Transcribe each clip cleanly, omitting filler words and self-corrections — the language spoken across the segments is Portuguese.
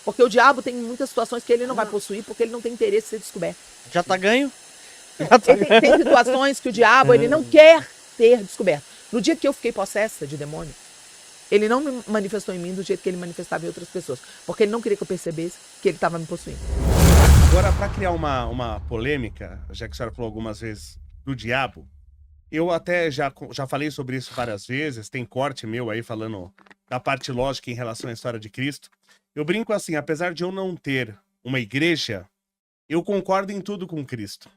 Porque o diabo tem muitas situações que ele não vai possuir porque ele não tem interesse em ser descoberto. Já tá ganho? Tem situações que o diabo ele não quer ser descoberto. No dia que eu fiquei possessa de demônio, ele não me manifestou em mim do jeito que ele manifestava em outras pessoas. Porque ele não queria que eu percebesse que ele estava me possuindo. Agora, para criar uma polêmica, já que a senhora falou algumas vezes do diabo, eu até já falei sobre isso várias vezes, tem corte meu aí falando da parte lógica em relação à história de Cristo. Eu brinco assim, apesar de eu não ter uma igreja, eu concordo em tudo com Cristo.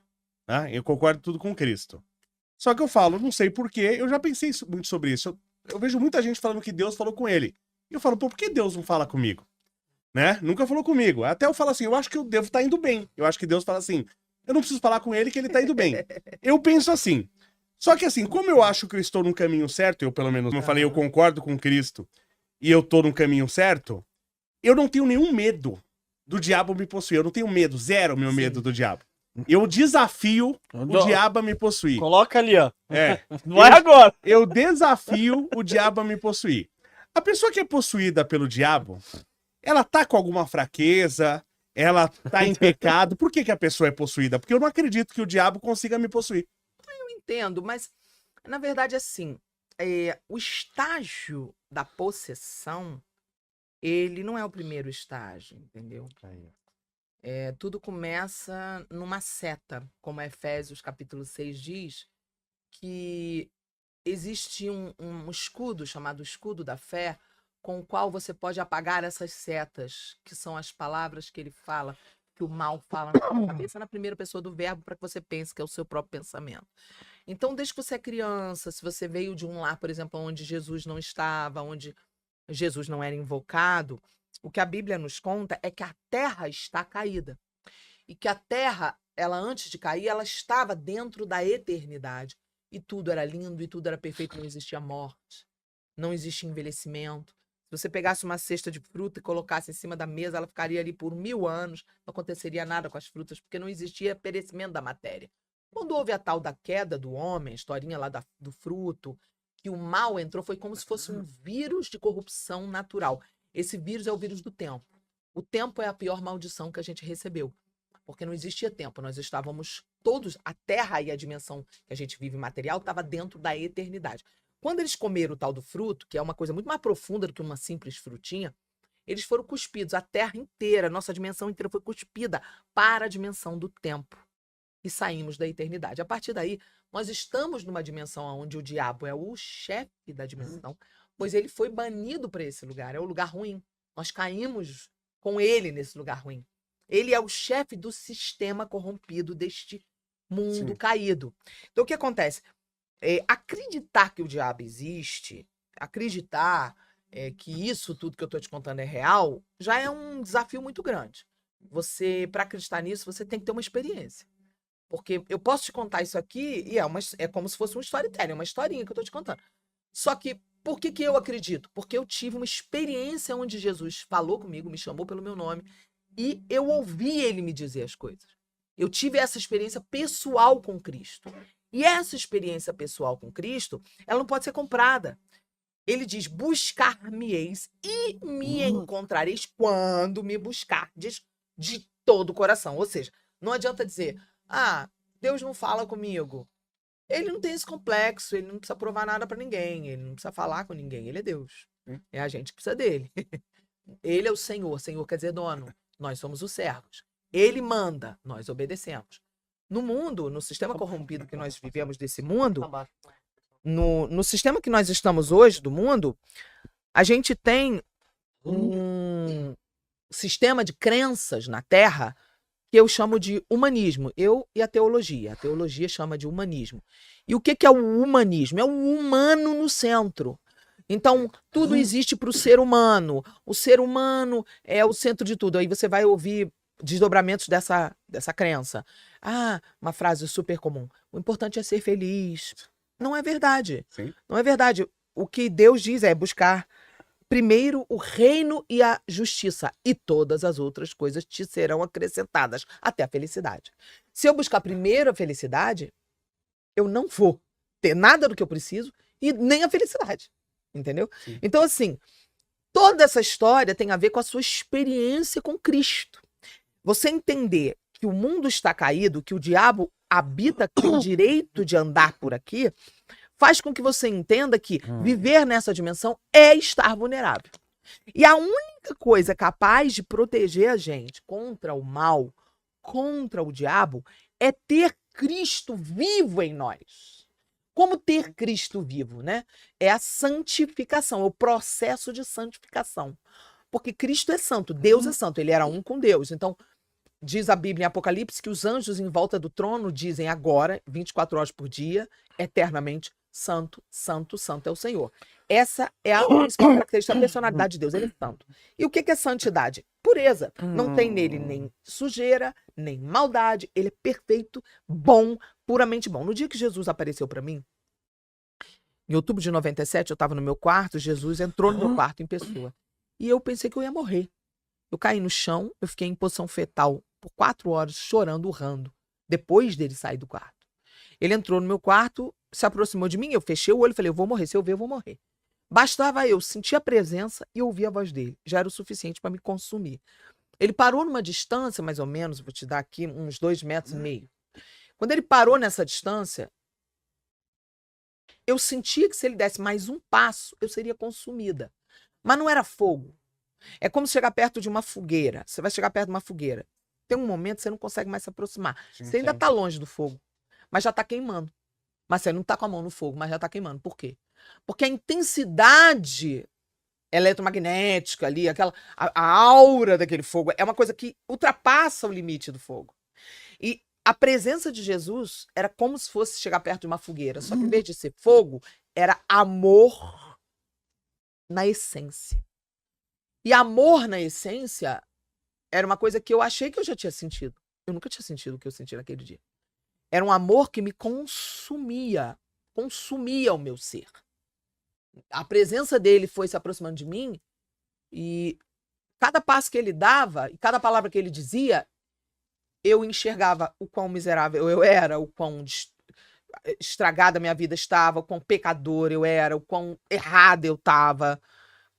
Né? Eu concordo em tudo com Cristo. Só que eu falo, não sei porquê, eu já pensei muito sobre isso. Eu vejo muita gente falando que Deus falou com ele. E eu falo, pô, por que Deus não fala comigo? Né? Nunca falou comigo. Até eu falo assim, eu acho que eu devo estar indo bem. Eu acho que Deus fala assim, eu não preciso falar com ele que ele tá indo bem. Eu penso assim. Só que assim, como eu acho que eu estou no caminho certo, eu pelo menos, como eu falei, eu concordo com Cristo e eu tô no caminho certo, eu não tenho nenhum medo do diabo me possuir. Eu não tenho medo, zero meu medo do diabo. Eu desafio o diabo a me possuir. Coloca ali, ó. É. Vai agora. Eu desafio o diabo a me possuir. A pessoa que é possuída pelo diabo, ela tá com alguma fraqueza, ela tá em pecado. Por que a pessoa é possuída? Porque eu não acredito que o diabo consiga me possuir. Eu entendo, mas na verdade assim, o estágio da possessão, ele não é o primeiro estágio, entendeu? Tudo começa numa seta, como Efésios capítulo 6 diz, que existe um escudo chamado escudo da fé, com o qual você pode apagar essas setas, que são as palavras que ele fala, que o mal fala na sua cabeça, na primeira pessoa do verbo, para que você pense que é o seu próprio pensamento. Então, desde que você é criança, se você veio de um lar, por exemplo, onde Jesus não estava, onde Jesus não era invocado, o que a Bíblia nos conta é que a terra está caída. E que a terra, ela antes de cair, ela estava dentro da eternidade. E tudo era lindo, e tudo era perfeito, não existia morte, não existia envelhecimento. Se você pegasse uma cesta de fruta e colocasse em cima da mesa, ela ficaria ali por 1000 anos, não aconteceria nada com as frutas, porque não existia perecimento da matéria. Quando houve a tal da queda do homem, a historinha lá do fruto, que o mal entrou, foi como se fosse um vírus de corrupção natural. Esse vírus é o vírus do tempo. O tempo é a pior maldição que a gente recebeu, porque não existia tempo, nós estávamos todos, a terra e a dimensão que a gente vive material estava dentro da eternidade. Quando eles comeram o tal do fruto, que é uma coisa muito mais profunda do que uma simples frutinha, eles foram cuspidos, a terra inteira, a nossa dimensão inteira foi cuspida para a dimensão do tempo. E saímos da eternidade. A partir daí, nós estamos numa dimensão onde o diabo é o chefe da dimensão, pois ele foi banido para esse lugar, é o lugar ruim. Nós caímos com ele nesse lugar ruim. Ele é o chefe do sistema corrompido deste mundo caído. Então, o que acontece? Acreditar que o diabo existe, acreditar que isso tudo que eu estou te contando é real, já é um desafio muito grande. Você, para acreditar nisso, você tem que ter uma experiência. Porque eu posso te contar isso aqui e é como se fosse um storytelling, uma historinha que eu estou te contando. Só que, por que eu acredito? Porque eu tive uma experiência onde Jesus falou comigo, me chamou pelo meu nome, e eu ouvi ele me dizer as coisas. Eu tive essa experiência pessoal com Cristo. E essa experiência pessoal com Cristo, ela não pode ser comprada. Ele diz, buscar-me-eis e me encontrareis quando me buscardes de todo o coração. Ou seja, não adianta dizer, Deus não fala comigo. Ele não tem esse complexo, ele não precisa provar nada para ninguém, ele não precisa falar com ninguém, ele é Deus. É a gente que precisa dele. Ele é o Senhor, Senhor quer dizer dono, nós somos os servos. Ele manda, nós obedecemos. No mundo, no sistema corrompido que nós vivemos desse mundo, no sistema que nós estamos hoje do mundo, a gente tem um sistema de crenças na Terra que eu chamo de humanismo. Eu e a teologia. A teologia chama de humanismo. E o que é o humanismo? É o humano no centro. Então, tudo existe para o ser humano. O ser humano é o centro de tudo. Aí você vai ouvir desdobramentos dessa crença. Uma frase super comum. O importante é ser feliz. Não é verdade. Sim. Não é verdade. O que Deus diz é buscar primeiro o reino e a justiça, e todas as outras coisas te serão acrescentadas, até a felicidade. Se eu buscar primeiro a felicidade, eu não vou ter nada do que eu preciso e nem a felicidade. Entendeu? Sim. Então, assim, Toda essa história tem a ver com a sua experiência com Cristo. Você entender que o mundo está caído, que o diabo habita, tem direito de andar por aqui, faz com que você entenda que viver nessa dimensão é estar vulnerável. E a única coisa capaz de proteger a gente contra o mal, contra o diabo, é ter Cristo vivo em nós. Como ter Cristo vivo, né? É a santificação, é o processo de santificação. Porque Cristo é santo, Deus é santo, ele era um com Deus. Então, diz a Bíblia em Apocalipse que os anjos em volta do trono dizem agora, 24 horas por dia, eternamente, santo, santo, santo é o Senhor. Essa é a principal característica da personalidade de Deus, ele é santo. E o que é santidade? Pureza. Não tem nele nem sujeira, nem maldade, ele é perfeito, bom, puramente bom. No dia que Jesus apareceu para mim, em outubro de 97, eu estava no meu quarto, Jesus entrou no meu quarto em pessoa. E eu pensei que eu ia morrer. Eu caí no chão, eu fiquei em posição fetal por 4 horas, chorando, urrando, depois dele sair do quarto. Ele entrou no meu quarto, se aproximou de mim, eu fechei o olho e falei, eu vou morrer, se eu ver, eu vou morrer. Bastava eu sentir a presença e ouvir a voz dele. Já era o suficiente para me consumir. Ele parou numa distância, mais ou menos, vou te dar aqui, uns 2,5 metros. Quando ele parou nessa distância, eu sentia que se ele desse mais um passo, eu seria consumida. Mas não era fogo. É como chegar perto de uma fogueira. Você vai chegar perto de uma fogueira. Tem um momento que você não consegue mais se aproximar. Você ainda está longe do fogo, mas já está queimando. Mas você não está com a mão no fogo, mas já está queimando. Por quê? Porque a intensidade eletromagnética ali, a aura daquele fogo, é uma coisa que ultrapassa o limite do fogo. E a presença de Jesus era como se fosse chegar perto de uma fogueira. Só que em vez de ser fogo, era amor na essência. E amor na essência era uma coisa que eu achei que eu já tinha sentido. Eu nunca tinha sentido o que eu senti naquele dia. Era um amor que me consumia o meu ser. A presença dele foi se aproximando de mim e cada passo que ele dava e cada palavra que ele dizia, eu enxergava o quão miserável eu era, o quão estragada a minha vida estava, o quão pecador eu era, o quão errada eu estava.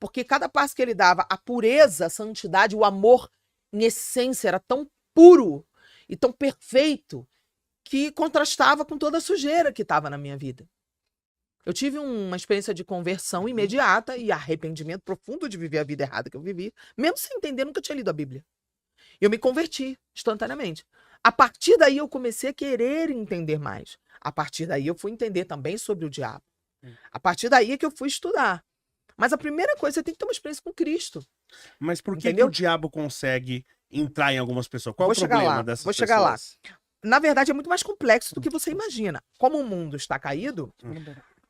Porque cada passo que ele dava, a pureza, a santidade, o amor, em essência, era tão puro e tão perfeito que contrastava com toda a sujeira que estava na minha vida. Eu tive uma experiência de conversão imediata e arrependimento profundo de viver a vida errada que eu vivi, mesmo sem entender, nunca tinha lido a Bíblia. Eu me converti instantaneamente. A partir daí eu comecei a querer entender mais. A partir daí eu fui entender também sobre o diabo. A partir daí é que eu fui estudar. Mas a primeira coisa, você tem que ter uma experiência com Cristo. Mas por que o diabo consegue entrar em algumas pessoas? Qual é o problema dessas pessoas? Vou chegar lá. Na verdade, é muito mais complexo do que você imagina. Como o mundo está caído,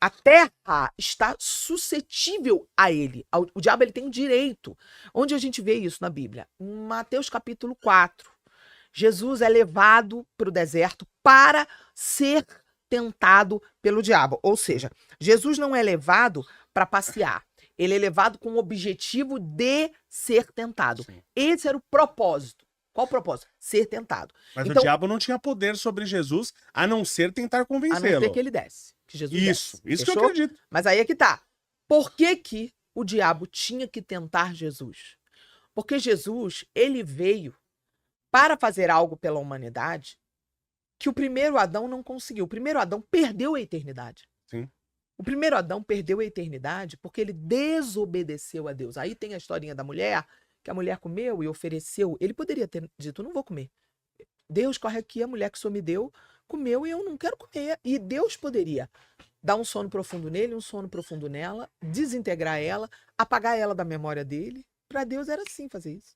a terra está suscetível a ele. O diabo ele tem direito. Onde a gente vê isso na Bíblia? Em Mateus capítulo 4. Jesus é levado para o deserto para ser tentado pelo diabo. Ou seja, Jesus não é levado para passear. Ele é levado com o objetivo de ser tentado. Sim. Esse era o propósito. Qual o propósito? Ser tentado. Mas então, o diabo não tinha poder sobre Jesus, a não ser tentar convencê-lo. A não ser que ele desse. Que Jesus isso desse. Que eu acredito. Mas aí é que tá. Por que o diabo tinha que tentar Jesus? Porque Jesus, ele veio para fazer algo pela humanidade que o primeiro Adão não conseguiu. O primeiro Adão perdeu a eternidade. Sim. O primeiro Adão perdeu a eternidade porque ele desobedeceu a Deus. Aí tem a historinha da mulher, que a mulher comeu e ofereceu. Ele poderia ter dito, não vou comer. Deus, corre aqui, a mulher que o Senhor me deu, comeu e eu não quero comer. E Deus poderia dar um sono profundo nele, um sono profundo nela, desintegrar ela, apagar ela da memória dele. Para Deus era assim fazer isso.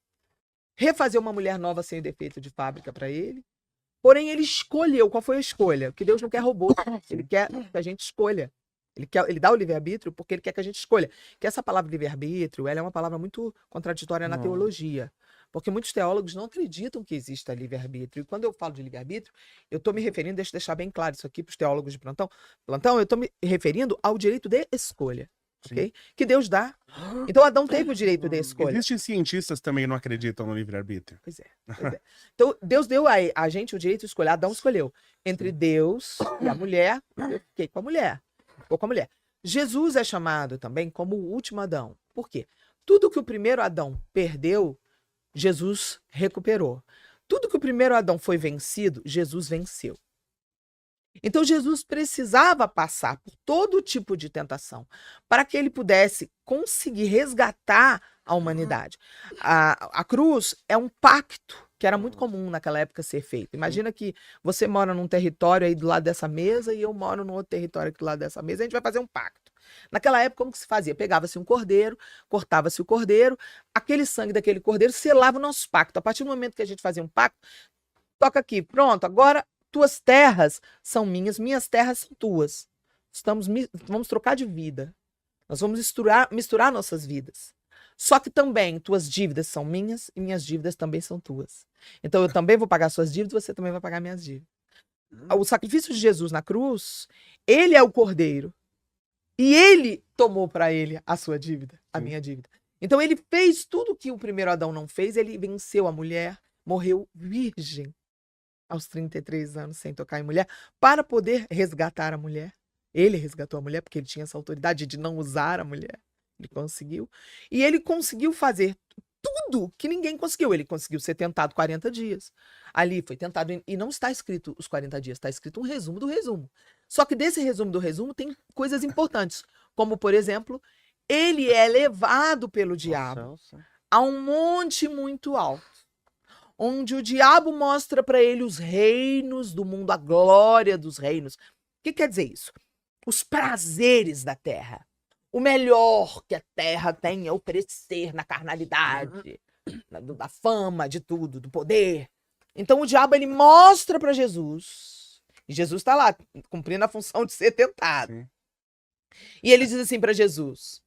Refazer uma mulher nova sem defeito de fábrica para ele. Porém, ele escolheu. Qual foi a escolha? Porque Deus não quer robô. Ele quer que a gente escolha. Ele dá o livre-arbítrio porque ele quer que a gente escolha. Que essa palavra livre-arbítrio, ela é uma palavra muito contraditória na teologia. Porque muitos teólogos não acreditam que exista livre-arbítrio. E quando eu falo de livre-arbítrio, eu estou me referindo, deixa eu deixar bem claro isso aqui para os teólogos de plantão. Eu estou me referindo ao direito de escolha. Okay? Que Deus dá. Então Adão teve o direito de escolha. Existem cientistas também que não acreditam no livre-arbítrio. Pois é. Então Deus deu a gente o direito de escolher. Adão escolheu. Entre Deus e a mulher, eu fiquei com a mulher. Ou com a mulher. Jesus é chamado também como o último Adão. Por quê? Tudo que o primeiro Adão perdeu, Jesus recuperou. Tudo que o primeiro Adão foi vencido, Jesus venceu. Então Jesus precisava passar por todo tipo de tentação para que ele pudesse conseguir resgatar a humanidade. A cruz é um pacto que era muito comum naquela época ser feito. Imagina que você mora num território aí do lado dessa mesa e eu moro num outro território aqui do lado dessa mesa, a gente vai fazer um pacto. Naquela época, como que se fazia? Pegava-se um cordeiro, cortava-se o cordeiro, aquele sangue daquele cordeiro selava o nosso pacto. A partir do momento que a gente fazia um pacto, toca aqui, pronto, agora tuas terras são minhas terras são tuas. Vamos trocar de vida. Nós vamos misturar nossas vidas. Só que também tuas dívidas são minhas e minhas dívidas também são tuas. Então eu também vou pagar suas dívidas, você também vai pagar minhas dívidas. O sacrifício de Jesus na cruz, ele é o cordeiro. E ele tomou para ele a sua dívida, a minha dívida. Então ele fez tudo que o primeiro Adão não fez, ele venceu a mulher, morreu virgem aos 33 anos sem tocar em mulher, para poder resgatar a mulher. Ele resgatou a mulher porque ele tinha essa autoridade de não usar a mulher. Ele conseguiu. E ele conseguiu fazer tudo que ninguém conseguiu. Ele conseguiu ser tentado 40 dias. Ali foi tentado, e não está escrito os 40 dias, está escrito um resumo do resumo. Só que desse resumo do resumo tem coisas importantes, como, por exemplo, ele é levado pelo diabo a um monte muito alto, onde o diabo mostra para ele os reinos do mundo, a glória dos reinos. O que quer dizer isso? Os prazeres da terra. O melhor que a terra tem a oferecer na carnalidade, da fama, de tudo, do poder. Então o diabo ele mostra para Jesus, e Jesus está lá, cumprindo a função de ser tentado. Sim. E ele diz assim para Jesus,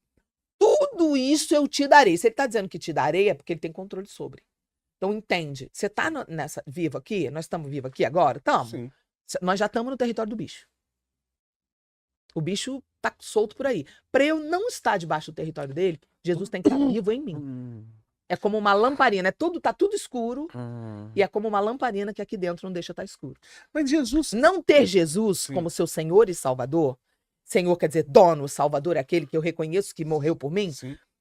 tudo isso eu te darei. Se ele está dizendo que te darei, é porque ele tem controle sobre. Então entende, você está vivo aqui? Nós estamos vivos aqui agora? Estamos. Nós já estamos no território do bicho. O bicho tá solto por aí. Para eu não estar debaixo do território dele, Jesus tem que estar vivo em mim. É como uma lamparina, tá tudo escuro, e é como uma lamparina que aqui dentro não deixa estar escuro. Mas Jesus... Não ter Jesus como seu Senhor e Salvador, Senhor quer dizer dono, Salvador é aquele que eu reconheço que morreu por mim,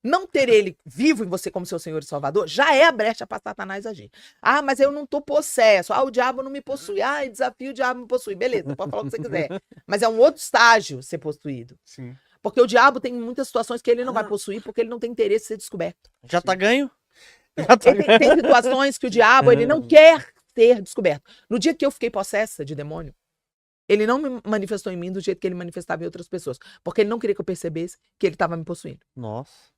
não ter ele vivo em você como seu Senhor e Salvador, já é a brecha para Satanás agir. Ah, mas eu não tô possesso. Ah, o diabo não me possui. Ah, desafio o diabo me possui. Beleza, pode falar o que você quiser. Mas é um outro estágio ser possuído. Sim. Porque o diabo tem muitas situações que ele não vai possuir porque ele não tem interesse em ser descoberto. Já tá ganho? Tem situações que o diabo ele não quer ser descoberto. No dia que eu fiquei possessa de demônio, ele não me manifestou em mim do jeito que ele manifestava em outras pessoas. Porque ele não queria que eu percebesse que ele estava me possuindo. Nossa.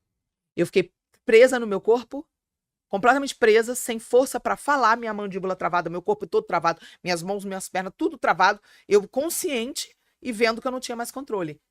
Eu fiquei presa no meu corpo, completamente presa, sem força para falar, minha mandíbula travada, meu corpo todo travado, minhas mãos, minhas pernas, tudo travado. Eu consciente e vendo que eu não tinha mais controle.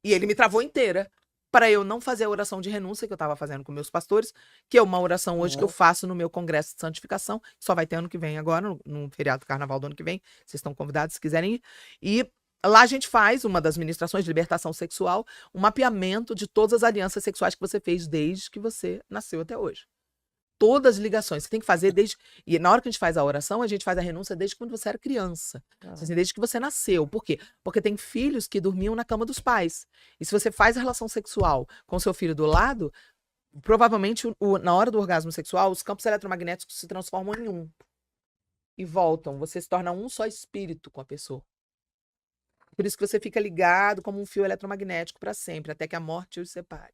E ele me travou inteira para eu não fazer a oração de renúncia que eu estava fazendo com meus pastores, que é uma oração hoje que eu faço no meu congresso de santificação, que só vai ter ano que vem agora, no feriado do carnaval do ano que vem. Vocês estão convidados se quiserem ir. E lá a gente faz, uma das ministrações de libertação sexual, um mapeamento de todas as alianças sexuais que você fez desde que você nasceu até hoje. Todas as ligações. Você tem que fazer desde... E na hora que a gente faz a oração, a gente faz a renúncia desde quando você era criança. Assim, desde que você nasceu. Por quê? Porque tem filhos que dormiam na cama dos pais. E se você faz a relação sexual com seu filho do lado, provavelmente na hora do orgasmo sexual, os campos eletromagnéticos se transformam em um. E voltam. Você se torna um só espírito com a pessoa. Por isso que você fica ligado como um fio eletromagnético para sempre, até que a morte os separe.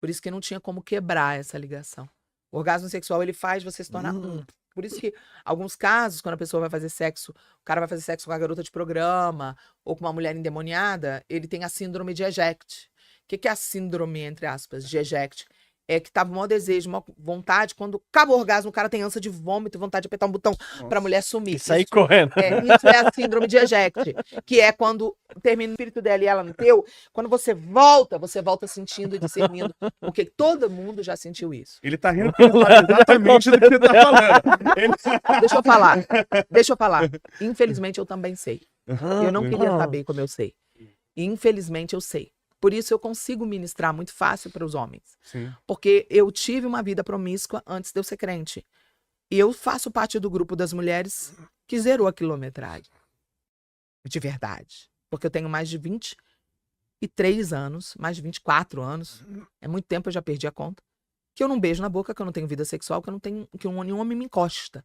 Por isso que não tinha como quebrar essa ligação. O orgasmo sexual, ele faz você se tornar um. Por isso que, alguns casos, quando a pessoa vai fazer sexo, o cara vai fazer sexo com a garota de programa, ou com uma mulher endemoniada, ele tem a síndrome de eject. O que é a síndrome, entre aspas, de eject? É que tava o maior desejo, uma vontade, quando acaba o orgasmo, o cara tem ânsia de vômito, vontade de apertar um botão pra mulher sumir. Sair correndo. Isso é a síndrome de eject, que é quando termina o espírito dela e ela no teu, quando você volta sentindo e discernindo, porque todo mundo já sentiu isso. Ele tá rindo porque ele sabe exatamente do que você tá falando. Deixa eu falar. Infelizmente eu também sei. Eu não queria saber como eu sei. E infelizmente eu sei. Por isso eu consigo ministrar muito fácil para os homens. Sim. Porque eu tive uma vida promíscua antes de eu ser crente. E eu faço parte do grupo das mulheres que zerou a quilometragem. De verdade. Porque eu tenho mais de 25 23 anos, mais de 24 anos, é muito tempo, eu já perdi a conta, que eu não beijo na boca, que eu não tenho vida sexual, que eu não tenho, que nenhum homem me encosta.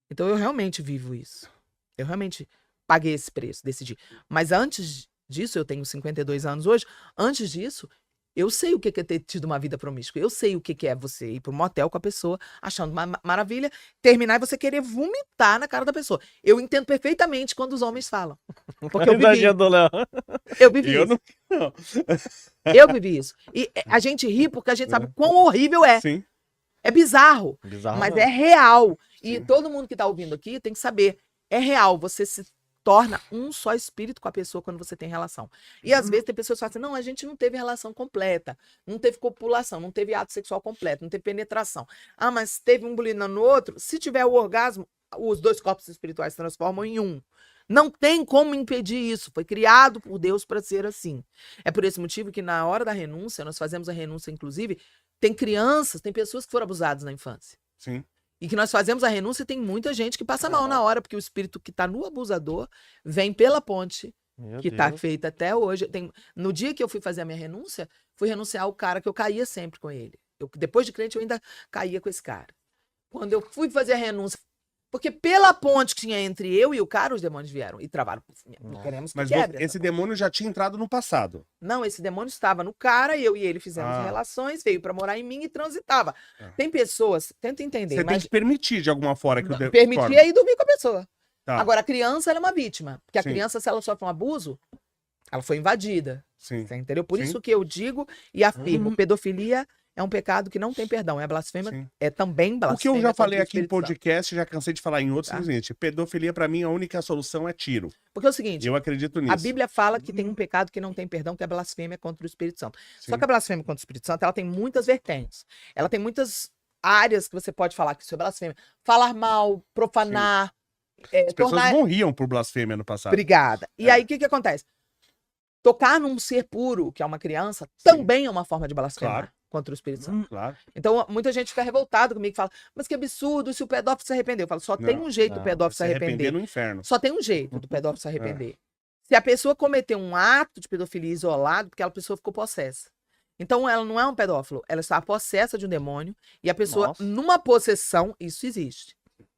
Então eu realmente vivo isso. Eu realmente paguei esse preço, decidi. Mas antes disso, eu tenho 52 anos hoje, antes disso, eu sei o que é ter tido uma vida promíscua. Eu sei o que é você ir para um motel com a pessoa, achando uma maravilha, terminar e você querer vomitar na cara da pessoa. Eu entendo perfeitamente quando os homens falam. Porque eu vivi. Do Léo. Eu vivi Eu isso. não. Eu vivi isso. E a gente ri porque a gente sabe quão horrível é. Sim. É bizarro, Bizarro, mas não. é real. E Sim. todo mundo que tá ouvindo aqui tem que saber. É real. Você se torna um só espírito com a pessoa quando você tem relação. E às vezes tem pessoas que falam assim, não, a gente não teve relação completa, não teve copulação, não teve ato sexual completo, não teve penetração. Ah, mas teve um bulinando no outro. Se tiver o orgasmo, os dois corpos espirituais se transformam em um. Não tem como impedir isso. Foi criado por Deus para ser assim. É por esse motivo que na hora da renúncia, nós fazemos a renúncia, inclusive, tem crianças, tem pessoas que foram abusadas na infância. Sim. E que nós fazemos a renúncia e tem muita gente que passa mal na hora, porque o espírito que está no abusador vem pela ponte, Meu que está Deus. feita até hoje. No dia que eu fui fazer a minha renúncia, fui renunciar ao cara que eu caía sempre com ele. Depois de crente, eu ainda caía com esse cara. Quando eu fui fazer a renúncia, porque pela ponte que tinha entre eu e o cara, os demônios vieram e travaram. Não queremos que Mas quebre essa esse ponte. demônio já tinha entrado no passado. Não, esse demônio estava no cara, eu e ele fizemos Ah. relações, veio para morar em mim e transitava. Ah. Tem pessoas, tenta entender, Você tem mas que permitir de alguma forma que o demônio. permitir aí dormir com a pessoa. Tá. Agora, a criança, ela é uma vítima. Porque a Sim. criança, se ela sofre um abuso, ela foi invadida. Sim. Você entendeu? Por Sim. isso que eu digo e afirmo, pedofilia é um pecado que não tem perdão. É blasfêmia, Sim. é também blasfêmia. O que eu já contra falei o aqui em Espírito Santo. podcast, já cansei de falar em outros, Tá. é o seguinte: pedofilia, pra mim, a única solução é tiro. Porque é o seguinte, Eu acredito nisso. a Bíblia fala que tem um pecado que não tem perdão, que é a blasfêmia contra o Espírito Santo. Só Sim. que a blasfêmia contra o Espírito Santo, ela tem muitas vertentes. Ela tem muitas áreas que você pode falar que isso é blasfêmia. Falar mal, profanar, As pessoas tornar... morriam por blasfêmia no passado. Obrigada. E É. aí, o que acontece? Tocar num ser puro, que é uma criança, também é uma forma de blasfemar Claro. contra o Espírito Santo. Claro. Então, muita gente fica revoltada comigo e fala, mas que absurdo, se o pedófilo se arrependeu. Eu falo, só tem um jeito do pedófilo se arrepender. no inferno. Só tem um jeito do pedófilo se arrepender. Se a pessoa cometeu um ato de pedofilia isolado, porque aquela pessoa ficou possessa. Então, ela não é um pedófilo, ela está possessa de um demônio, e a pessoa, Nossa. numa possessão, isso existe.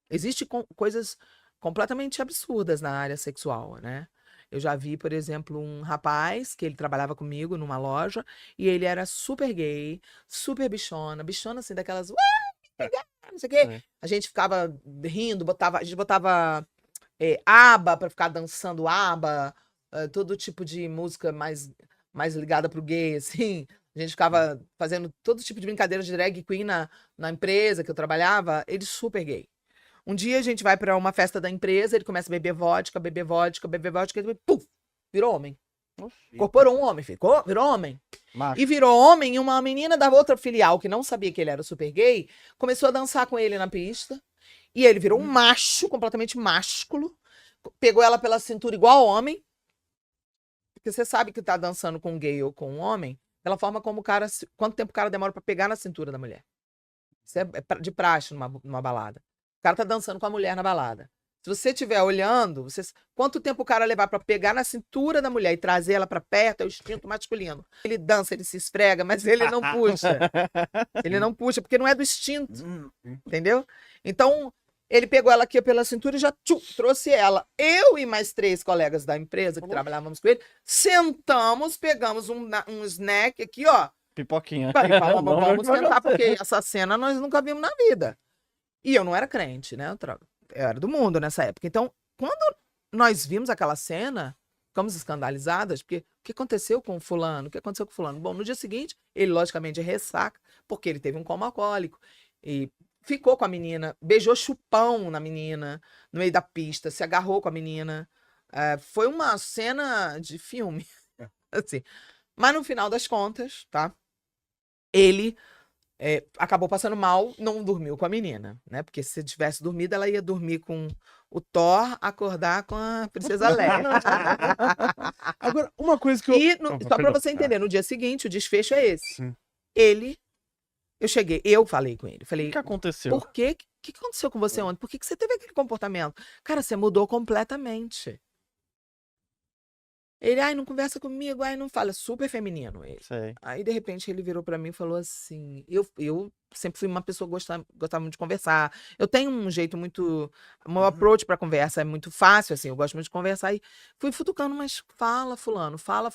Existem coisas completamente absurdas na área sexual, né? Eu já vi, por exemplo, um rapaz que ele trabalhava comigo numa loja e ele era super gay, super bichona assim, daquelas. Não sei o quê. Sim. A gente ficava rindo, a gente botava aba pra ficar dançando aba, todo tipo de música mais ligada pro gay, assim. A gente ficava fazendo todo tipo de brincadeira de drag queen na empresa que eu trabalhava, ele super gay. Um dia a gente vai pra uma festa da empresa, ele começa a beber vodka, ele puf, virou homem. Incorporou um homem, virou homem. Macho. E virou homem, e uma menina da outra filial, que não sabia que ele era super gay, começou a dançar com ele na pista. E ele virou um macho, completamente másculo. Pegou ela pela cintura igual homem. Porque você sabe que tá dançando com um gay ou com um homem, pela forma como o cara... Quanto tempo o cara demora pra pegar na cintura da mulher. Isso é de praxe numa balada. O cara tá dançando com a mulher na balada. Se você estiver olhando, quanto tempo o cara levar pra pegar na cintura da mulher e trazer ela pra perto, é o instinto masculino. Ele dança, ele se esfrega, mas ele não puxa. Ele não puxa, porque não é do instinto. Entendeu? Então, ele pegou ela aqui pela cintura e já trouxe ela. Eu e mais 3 colegas da empresa que trabalhávamos com ele, sentamos, pegamos um snack aqui, ó. Pipoquinha. E falamos, Não, vamos não, sentar, não. porque essa cena nós nunca vimos na vida. E eu não era crente, né? Eu era do mundo nessa época. Então, quando nós vimos aquela cena, ficamos escandalizadas, porque o que aconteceu com o fulano? O que aconteceu com o fulano? Bom, no dia seguinte, ele logicamente ressaca, porque ele teve um coma alcoólico. E ficou com a menina, beijou chupão na menina, no meio da pista, se agarrou com a menina. Foi uma cena de filme. Assim. Mas no final das contas, tá? Ele acabou passando mal, não dormiu com a menina, né? Porque se tivesse dormido, ela ia dormir com o Thor, acordar com a Princesa Leia. Agora, uma coisa que eu. E, Oh, só pra perdão. você entender, no dia seguinte, o desfecho é esse. Sim. Eu falei com ele, O falei, que aconteceu? por quê? O que aconteceu com você ontem? Por que você teve aquele comportamento? Cara, você mudou completamente. Ele, ai, não conversa comigo, ai, não fala. Super feminino ele. Sei. Aí, de repente, ele virou pra mim e falou assim... Eu sempre fui uma pessoa que gostava muito de conversar. Eu tenho um jeito muito... Meu approach pra conversa é muito fácil, assim. Eu gosto muito de conversar. E fui futucando, mas fala, fulano, fala.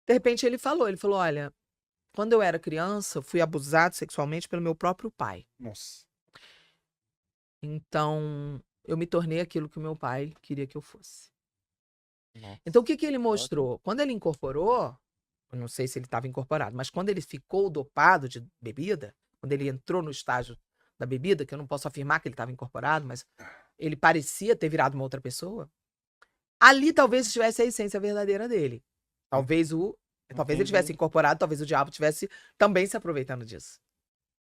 De repente, ele falou, olha... Quando eu era criança, eu fui abusado sexualmente pelo meu próprio pai. Nossa. Então, eu me tornei aquilo que o meu pai queria que eu fosse. Nossa. Então, o que ele mostrou? Quando ele incorporou, eu não sei se ele estava incorporado, mas quando ele ficou dopado de bebida, quando ele entrou no estágio da bebida, que eu não posso afirmar que ele estava incorporado, mas ele parecia ter virado uma outra pessoa, ali talvez estivesse a essência verdadeira dele. Talvez ele tivesse incorporado, talvez o diabo tivesse também se aproveitando disso.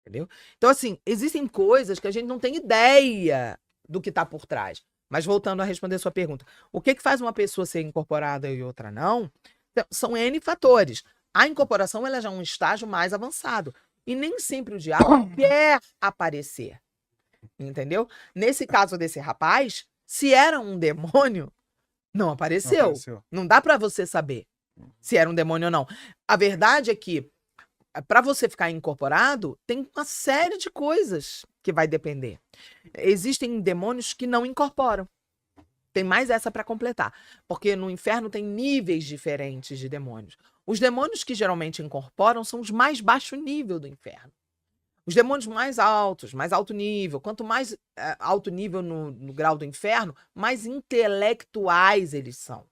Entendeu? Então, assim, existem coisas que a gente não tem ideia do que está por trás. Mas voltando a responder a sua pergunta, o que faz uma pessoa ser incorporada e outra não? São N fatores. A incorporação ela já é um estágio mais avançado. E nem sempre o diabo quer aparecer. Entendeu? Nesse caso desse rapaz, se era um demônio, não apareceu. Não dá pra você saber se era um demônio ou não. A verdade é que, para você ficar incorporado, tem uma série de coisas que vai depender. Existem demônios que não incorporam. Tem mais essa para completar. Porque no inferno tem níveis diferentes de demônios. Os demônios que geralmente incorporam são os mais baixo nível do inferno. Os demônios mais alto nível. Quanto mais alto nível no grau do inferno, mais intelectuais eles são.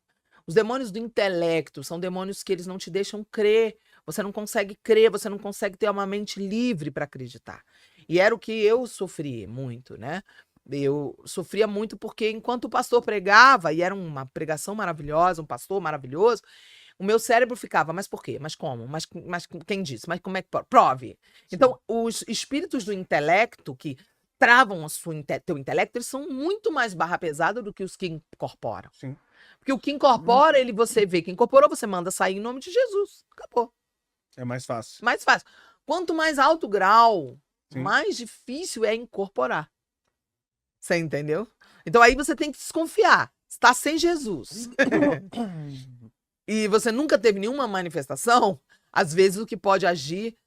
Os demônios do intelecto são demônios que eles não te deixam crer. Você não consegue crer, você não consegue ter uma mente livre para acreditar. E era o que eu sofri muito, né? Eu sofria muito porque enquanto o pastor pregava, e era uma pregação maravilhosa, um pastor maravilhoso, o meu cérebro ficava, mas por quê? Mas como? Mas quem disse? Mas como é que prove? Sim. Então, os espíritos do intelecto que travam teu intelecto, eles são muito mais barra pesada do que os que incorporam. Sim. Porque o que incorpora, você vê que incorporou, você manda sair em nome de Jesus. Acabou. É mais fácil. Mais fácil. Quanto mais alto grau, Sim. mais difícil é incorporar. Você entendeu? Então aí você tem que desconfiar. Você está sem Jesus. E você nunca teve nenhuma manifestação, às vezes o que pode agir...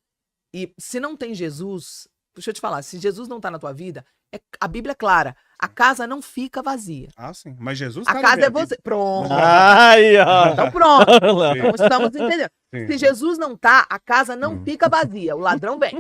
E se não tem Jesus, deixa eu te falar, se Jesus não está na tua vida, a Bíblia é clara, a casa não fica vazia. Ah, sim. Mas Jesus a tá casa na minha é você. vida. Pronto. Aí, ó. Então pronto. Sim. Então, estamos entendendo. Sim. Se Jesus não tá, a casa não fica vazia. O ladrão vem.